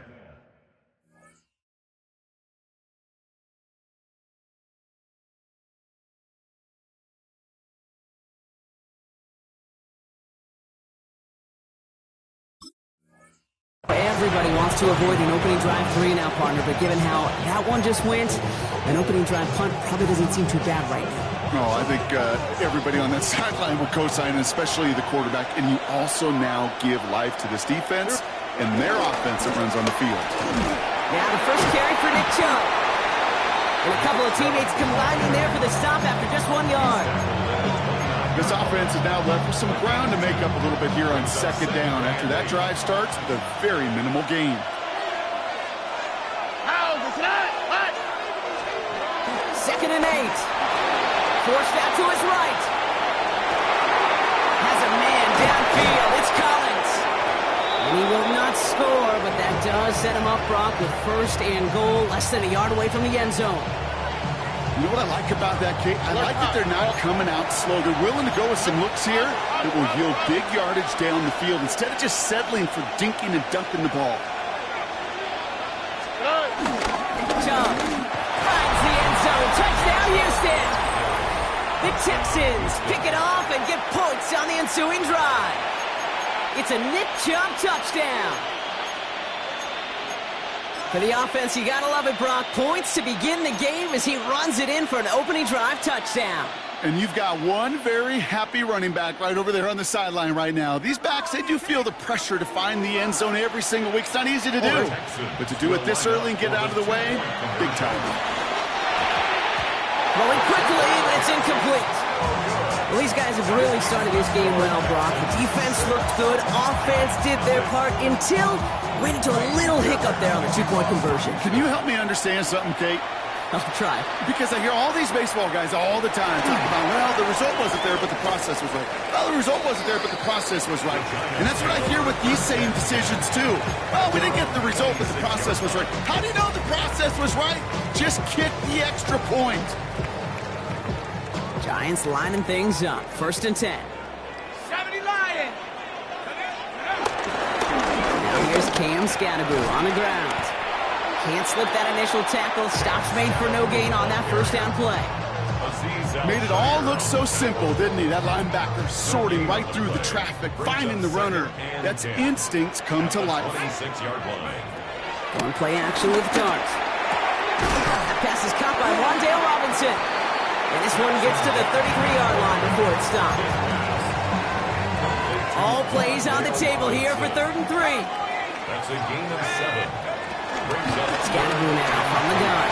Everybody wants to avoid an opening drive 3 now, partner, but given how that one just went, an opening drive punt probably doesn't seem too bad right now. No, I think everybody on that sideline will co-sign, especially the quarterback, and you also now give life to this defense and their offense that runs on the field. Now the first carry for Nick Chubb. And a couple of teammates combining there for the stop after just 1 yard. This offense is now left with some ground to make up a little bit here on 2nd down. After that drive starts, the very minimal gain. 2nd and 8. Forced out to his right. Has a man downfield. It's Collins. And he will not score, but that does set him up, Brock, with 1st and goal, less than a yard away from the end zone. You know what I like about that, Kate? I like that they're not coming out slow. They're willing to go with some looks here that will yield big yardage down the field instead of just settling for dinking and dunking the ball. Chubb finds the end zone. Touchdown, Houston. The Texans pick it off and get points on the ensuing drive. It's a Nick Chubb touchdown. For the offense, you gotta love it, Brock. Points to begin the game as he runs it in for an opening drive touchdown. And you've got one very happy running back right over there on the sideline right now. These backs, they do feel the pressure to find the end zone every single week. It's not easy to do. But to do it this early and get out of the way, big time. Throwing quickly, but it's incomplete. Well, these guys have really started this game well, Brock. The defense looked good. Offense did their part until ran into a little hiccup there on the 2-point conversion. Can you help me understand something, Kate? I'll try. Because I hear all these baseball guys all the time talking about, well, the result wasn't there, but the process was right. Well, the result wasn't there, but the process was right. And that's what I hear with these same decisions, too. Well, we didn't get the result, but the process was right. How do you know the process was right? Just kick the extra point. Giants lining things up. 1st and 10. 70 Lions. Scatterboo on the ground. Can't slip that initial tackle. Stops made for no gain on that first down play. Made it all look so simple, didn't he? That linebacker sorting right through the traffic, finding the runner. That's instincts come to life. Going play action with Dart. That pass is caught by Wandale Robinson. And this one gets to the 33-yard line before it's stopped. All plays on the table here for 3rd and 3. That's a gain of 7. Scatterboo now from the gun.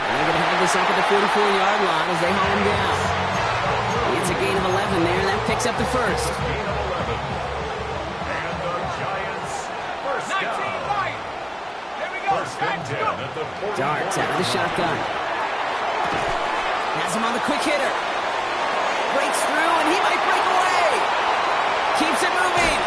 And they're going to have this up at the 44-yard line as they haul him down. It's a gain of 11 there, and that picks up the first. Gain of 11. And the Giants first down. First and 10 at the 40. Darts out of the shotgun. Has him on the quick hitter. Breaks through, and he might break away. Keeps it moving.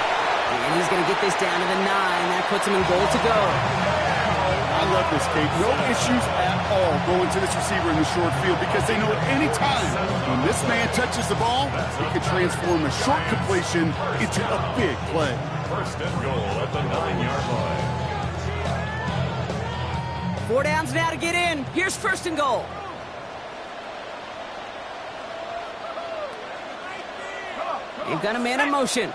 And he's going to get this down to the 9. That puts him in goal to go. I love this, Kate. No issues at all going to this receiver in the short field because they know at any time when this man touches the ball, he can transform a short completion into a big play. First and goal at the 9-yard line. 4 downs now to get in. Here's first and goal. They've got a man in motion.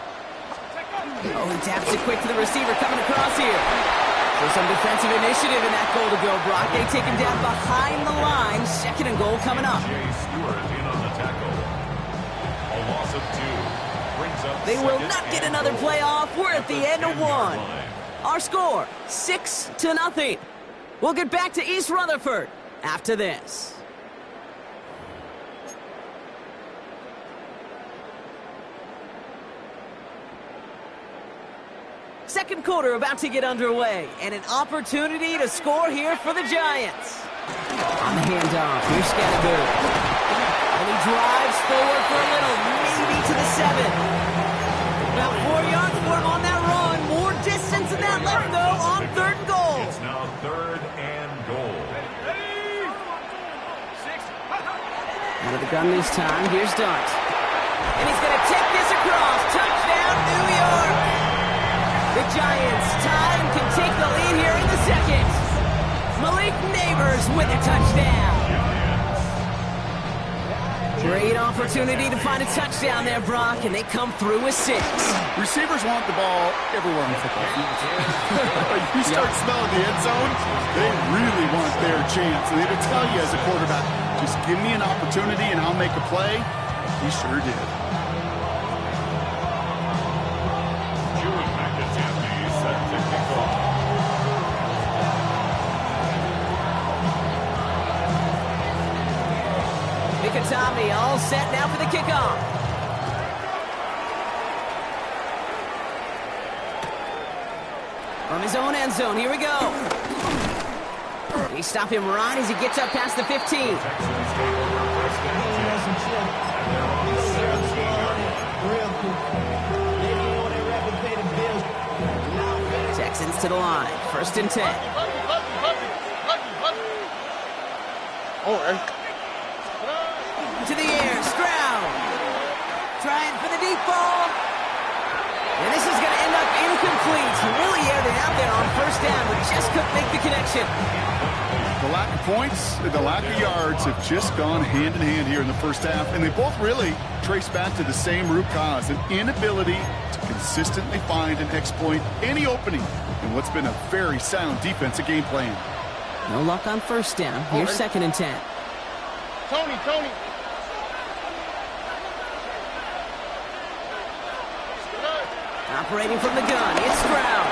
Oh, he taps it quick to the receiver coming across here. So some defensive initiative in that goal to go, Brock. They take him down behind the line. 2nd and goal coming up. Jay Stewart in on the tackle. A loss of 2. Brings up They will not get another playoff. We're at the end of 1. Our score, 6-0. We'll get back to East Rutherford after this. Second quarter about to get underway, and an opportunity to score here for the Giants. On the handoff, here's Scatterboo. And he drives forward for a little, maybe to the 7. About 4 yards for him on that run. More distance than that left, though, on 3rd and goal. It's now 3rd and goal. Out of the gun this time, here's Dart. And he's going to take this across. Touchdown, New York. The Giants tie and can take the lead here in the 2nd. Malik Neighbors with a touchdown. Great opportunity to find a touchdown there, Brock, and they come through with 6. Receivers want the ball everywhere on the football field. You start smelling the end zone, they really want their chance. And they would tell you as a quarterback, just give me an opportunity and I'll make a play. He sure did. Tommy all set now for the kickoff. From his own end zone, here we go. They stop him right as he gets up past the 15. Texans to the line, 1st and 10. All right. To the air, Stroud. Trying for the deep ball. And this is going to end up incomplete. He really aired it out there on 1st down, but just couldn't make the connection. The lack of points, the lack of yards have just gone hand in hand here in the first half, and they both really trace back to the same root cause, an inability to consistently find and exploit any opening in what's been a very sound defensive game plan. No luck on 1st down. Here's 2nd and 10. Tony. Operating from the gun, it's Stroud.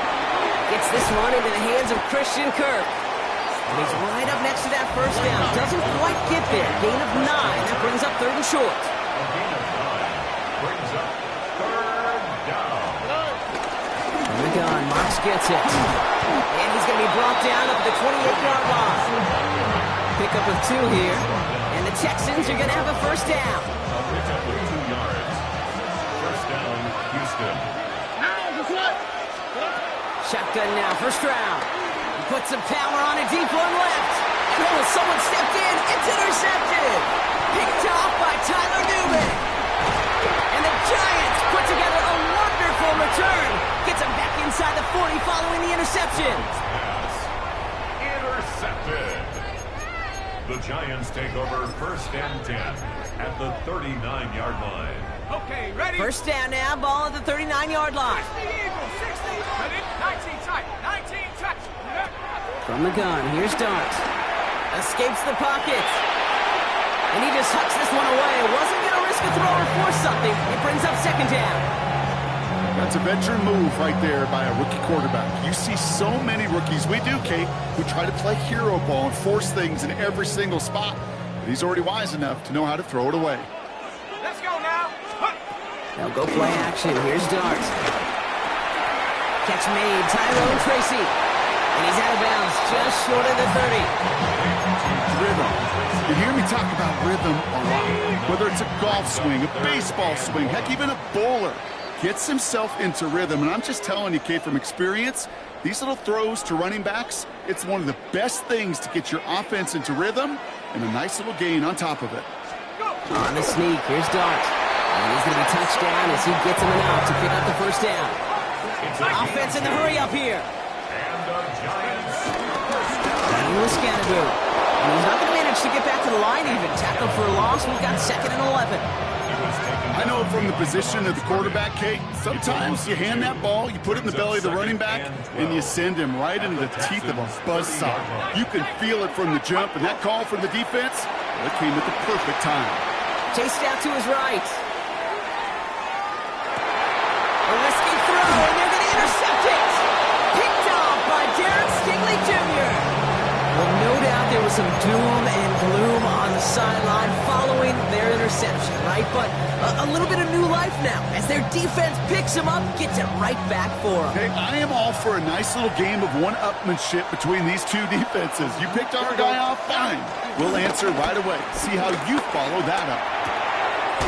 Gets this one into the hands of Christian Kirk. And he's right up next to that 1st down. Doesn't quite get there. Gain of 9. That brings up 3rd and short. A gain of 9 brings up 3rd down. From the gun, Marks gets it. And he's going to be brought down up at the 28-yard line. Pick up with 2 here. And the Texans are going to have a 1st down. A pick up with 2 yards. 1st down, Houston. Shotgun now for Stroud. He puts some power on it deep on left. And oh, someone stepped in. It's intercepted. Picked off by Tyler Newman. And the Giants put together a wonderful return. Gets him back inside interceptions. Pass intercepted. The Giants take over 1st and 10 at the 39-yard line. Okay, ready? First down now, ball at the 39-yard line. 60 Eagles, 60. Ready? 19 tight, 19 touch. From the gun, here's Dart. Escapes the pocket. And he just hucks this one away. Wasn't going to risk a throw or force something. It brings up 2nd down. That's a veteran move right there by a rookie quarterback. You see so many rookies, we do, Kate, who try to play hero ball and force things in every single spot. But he's already wise enough to know how to throw it away. Let's go now. Now go play action. Here's Dart. Catch made. Tyrone Tracy. And he's out of bounds just short of the 30. Rhythm. You hear me talk about rhythm a lot. Whether it's a golf swing, a baseball swing, heck, even a bowler gets himself into rhythm. And I'm just telling you, Kate, from experience, these little throws to running backs, it's one of the best things to get your offense into rhythm and a nice little gain on top of it. On the sneak, here's Dart. And he's going to be touched down as he gets him enough to pick up the 1st down. Offense in the hurry up here. And the Giants. Daniel Scanaboo. And he's not going to manage to get back to the line even. Tackled for a loss. We've got 2nd and 11. I know from the position of the quarterback, Kate, sometimes you hand that ball, you put it in the belly of the running back, and you send him right into the teeth of a buzzsaw. You can feel it from the jump, and that call from the defense, well, it came at the perfect time. Chased out to his right. A risky throw, and they're going to intercept it. Picked off by Darren Stingley Jr. Well, no doubt there was some doom and gloom on the sideline following their interception, right? But a little bit of new life now as their defense picks him up, gets it right back for him. Hey, I am all for a nice little game of one-upmanship between these two defenses. You picked our guy off, fine. We'll answer right away. See how you follow that up.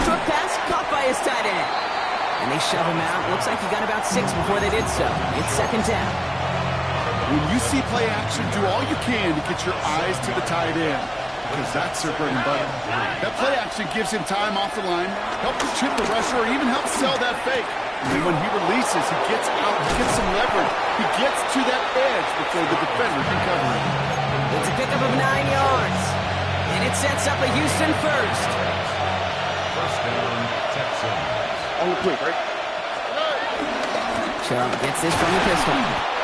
Short pass caught by his tight end. And they shove him out. Looks like he got about 6 before they did so. It's 2nd down. When you see play action, do all you can to get your eyes to the tight end, because that's their bread and butter. That play action gives him time off the line, helps him chip the rusher, or even helps sell that fake. And then when he releases, he gets out, he gets some leverage. He gets to that edge before the defender can cover him. It's a pickup of 9 yards. And it sets up a Houston first. 1st down, Texans. On the quick, right? Chubb gets this from the pistol.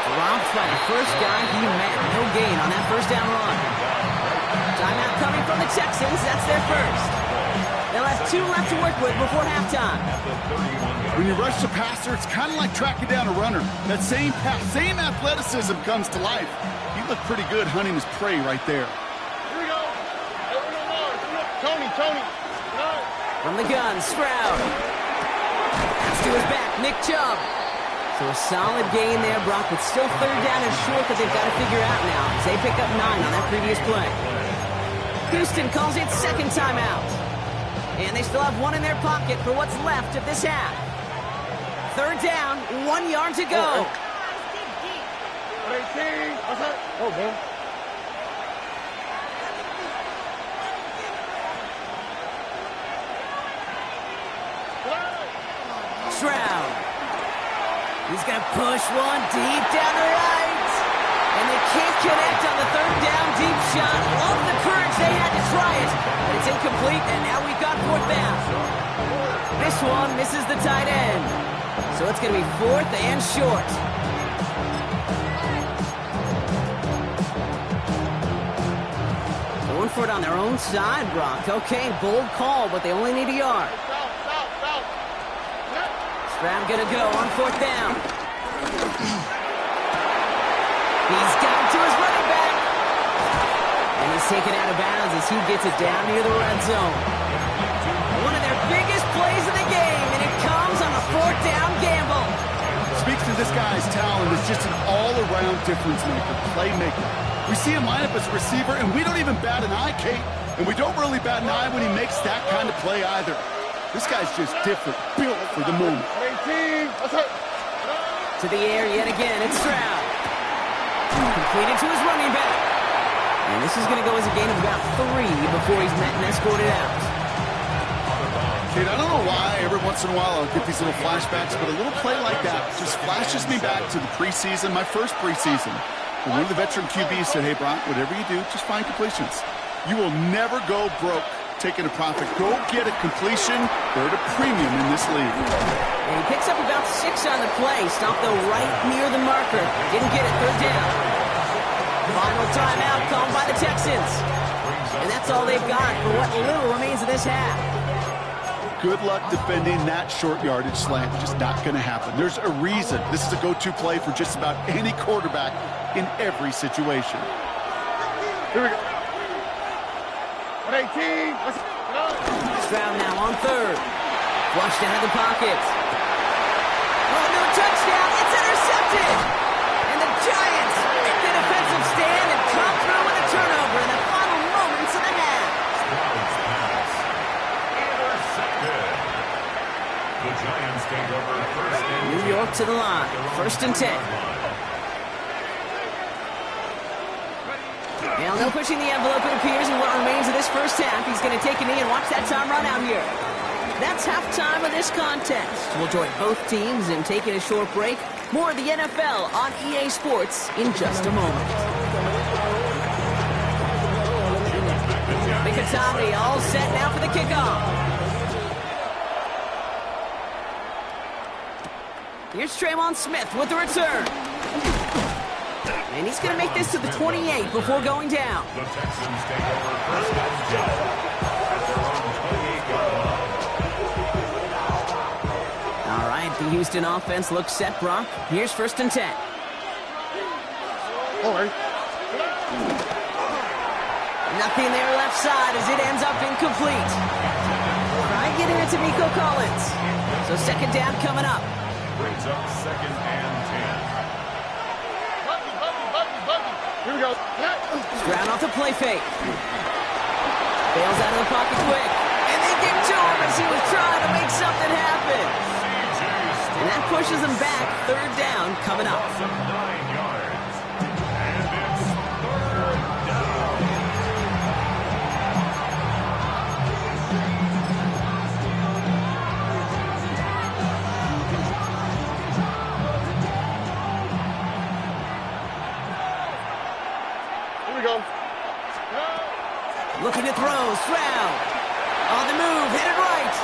Dropped by the first guy he met. No gain on that 1st down run. Timeout coming from the Texans. That's their first. They'll have 2 left to work with before halftime. When you rush the passer, it's kind of like tracking down a runner. That same pass, same athleticism comes to life. He looked pretty good hunting his prey right there. Here we go. Tony. From the gun, Stroud. Pass to his back, Nick Chubb. So a solid gain there, Brock, but still 3rd down and short that they've got to figure out now as they pick up 9 on that previous play. Houston calls it 2nd timeout. And they still have 1 in their pocket for what's left of this half. 3rd down, 1 yard to go. 18. What's that? Oh, man. Stroud. He's going to push one deep down the right. And they can't connect on the 3rd down deep shot. Love the courage they had to try it. But it's incomplete, and now we've got 4th down. This one misses the tight end. So it's going to be 4th and short. Going for it on their own side, Brock. Okay, bold call, but they only need a yard. Stroud gonna go on 4th down. He's got to his running back. And he's taken out of bounds as he gets it down near the red zone. One of their biggest plays of the game, and it comes on a 4th down gamble. Speaks to this guy's talent as just an all-around difference maker, playmaker. We see him line up as a receiver, and we don't even bat an eye, Kate. And we don't really bat an eye when he makes that kind of play either. This guy's just different, built for the moment. 18. What's that? To the air yet again, it's Stroud. Completed to his running back. And this is going to go as a gain of about 3 before he's met and escorted out. Kate, I don't know why every once in a while I'll get these little flashbacks, but a little play like that just flashes me back to the preseason, my first preseason. When one of the veteran QBs said, hey, Brock, whatever you do, just find completions. You will never go broke taking a profit. Go get a completion. They're at a premium in this league. And he picks up about 6 on the play. Stopped though right near the marker. Didn't get it. Third down. Final timeout called by the Texans. And that's all they've got for what little remains of this half. Good luck defending that short yardage slant. Just not going to happen. There's a reason this is a go-to play for just about any quarterback in every situation. Here we go. 118. Let's go. Stroud now on third. Flushed out of the pocket. Oh, no touchdown. It's intercepted. And the Giants make the defensive stand and come through with a turnover in the final moments of the half. Stroud's pass. Intercepted. The Giants take over first and New York to the line. First and 10. Now, no pushing the envelope, it appears, in what remains of this first half. He's going to take a knee and watch that time run out here. That's halftime of this contest. We'll join both teams in taking a short break. More of the NFL on EA Sports in just a moment. Mikatani all set now for the kickoff. Here's Traymon Smith with the return. And he's going to make this to the 28 before going down. the Texans take over first and 10 at their own 28-yard line. All right, the Houston offense looks set, Brock. Here's first and 10. All right. Nothing there left side as it ends up incomplete. Try getting it to Miko Collins. So second down coming up. Brings up second and 10. Here we go. Stroud off the play fake. Bails out of the pocket quick. And they get to him as he was trying to make something happen. And that pushes him back. Third down coming up. Loss of 9 yards. And it's third down. Here we go. Looking to throw. Stroud. On the move. Hit it right.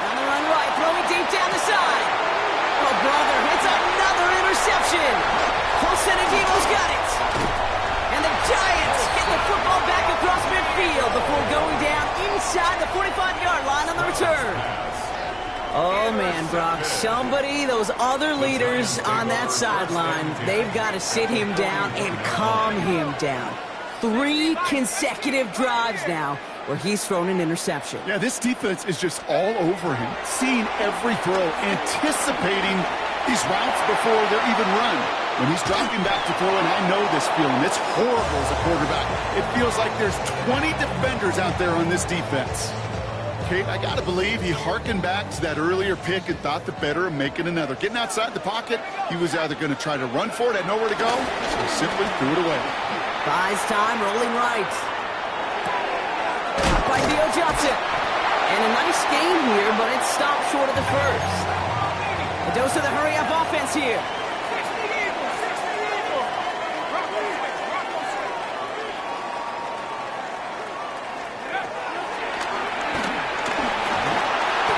On the run right. Throwing deep down the side. Oh, brother. It's another interception. Close and Eagles got it. And the Giants get the football back across midfield before going down inside the 45-yard line on the return. Oh, man, Brock. Somebody, those other leaders on that sideline, they've got to sit him down and calm him down. 3 consecutive drives now where he's thrown an interception. Yeah, this defense is just all over him, seeing every throw, anticipating these routes before they're even run. When he's dropping back to throw, and I know this feeling, it's horrible as a quarterback. It feels like there's 20 defenders out there on this defense. Kate, I got to believe he hearkened back to that earlier pick and thought the better of making another. Getting outside the pocket, he was either going to try to run for it, had nowhere to go, so he simply threw it away. Buys time, rolling right. Up by Theo Johnson. And a nice game here, but it stopped short of the first. A dose of the hurry-up offense here.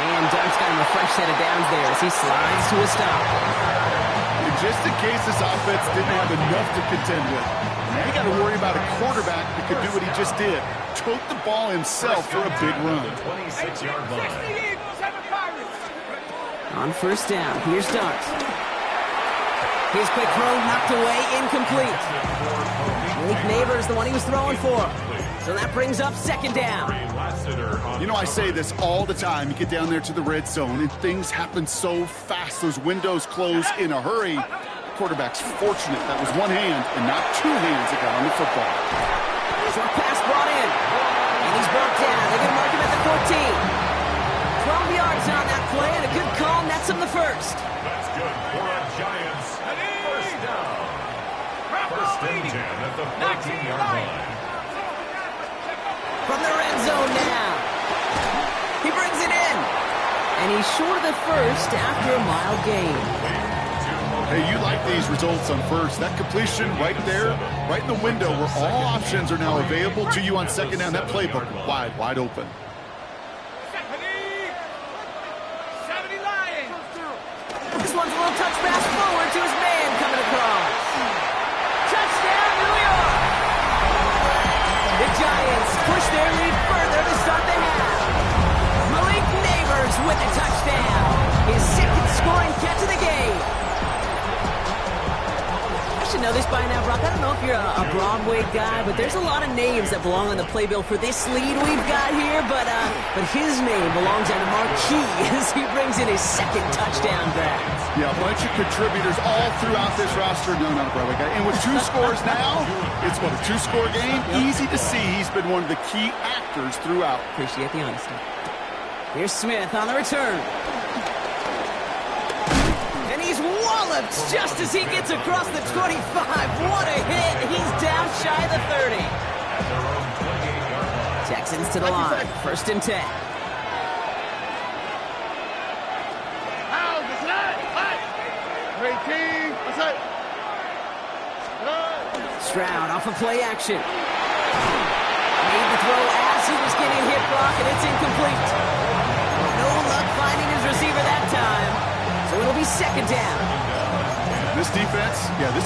And Duff's got him a fresh set of downs there as he slides to a stop. And just in case this offense didn't have enough to contend with, now you got to worry about a quarterback that could do what he just did. Tote the ball himself for a big run. The 26-yard line. On first down, here's Duff. His quick throw knocked away, incomplete. Malik Neighbors, the one he was throwing for. So that brings up second down. You know, I say this all the time. You get down there to the red zone, and things happen so fast. Those windows close in a hurry. Quarterback's fortunate that was one hand and not 2 hands that got on the football. Short pass brought in. And he's brought down. They're going to mark him at the 14. 12 yards on that play, and a good call nets him the first. That's good for a Giants. First down. First and 10 at the 14-yard line. From the red zone now. He brings it in. And he's short of the first after a mild gain. Hey, you like these results on first. That completion right there, right in the window where all options are now available to you on second down. That playbook wide open. This one's a little touch pass forward to his man coming across. Touchdown, New York! The Giants push their lead further to start the half. Malik Neighbors with a touchdown. His second scoring catch of the game. I should know this by now, Brock. I don't know if you're a Broadway guy, but there's a lot of names that belong on the playbill for this lead we've got here, but his name belongs on the marquee as he brings in his second touchdown grab. Yeah, a bunch of contributors all throughout this roster. No, not a Broadway guy. And with 2 scores now, it's what, a 2-score game? Yep. Easy to see he's been one of the key actors throughout. Appreciate the honesty. Here's Smith on the return. And he's walloped just as he gets across the 25. What a hit. He's down shy of the 30. Texans to the line. 1st and 10. Stroud off of play action. Made the throw as he was getting hit, Brock, and it's incomplete. No luck finding his receiver that time. So it'll be 2nd down. This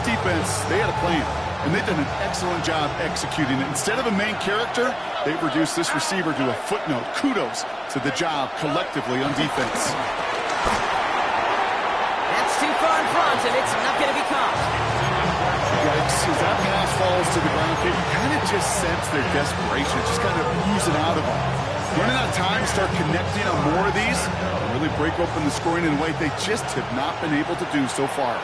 defense, they had a plan, and they've done an excellent job executing it. Instead of a main character, they've reduced this receiver to a footnote. Kudos to the job collectively on defense. That's too far in front, and it's not going to be caught. Yikes, as that pass falls to the ground, you kind of just sense their desperation, just kind of oozing out of them. Running out of time, start connecting on more of these, and really break open the scoring in a way they just have not been able to do so far.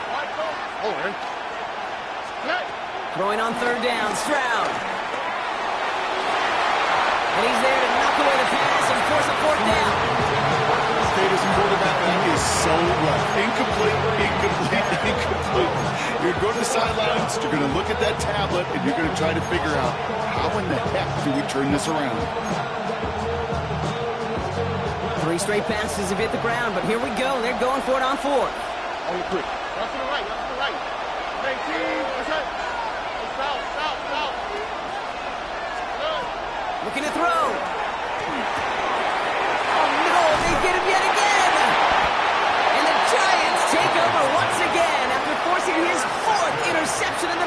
Throwing on 3rd down, Stroud. And he's there to knock away the pass and force a 4th down. Davis quarterback, that is so rough. Incomplete. You're going to the sidelines, you're going to look at that tablet, and you're going to try to figure out how in the heck do we turn this around. 3 straight passes have hit the ground, but here we go. They're going for it on 4th. On the quick. That's to the right. That's to the right. 18. That's it. South. Looking to throw. Oh, no, they get him yet again. And the Giants take over once again after forcing his 4th interception in the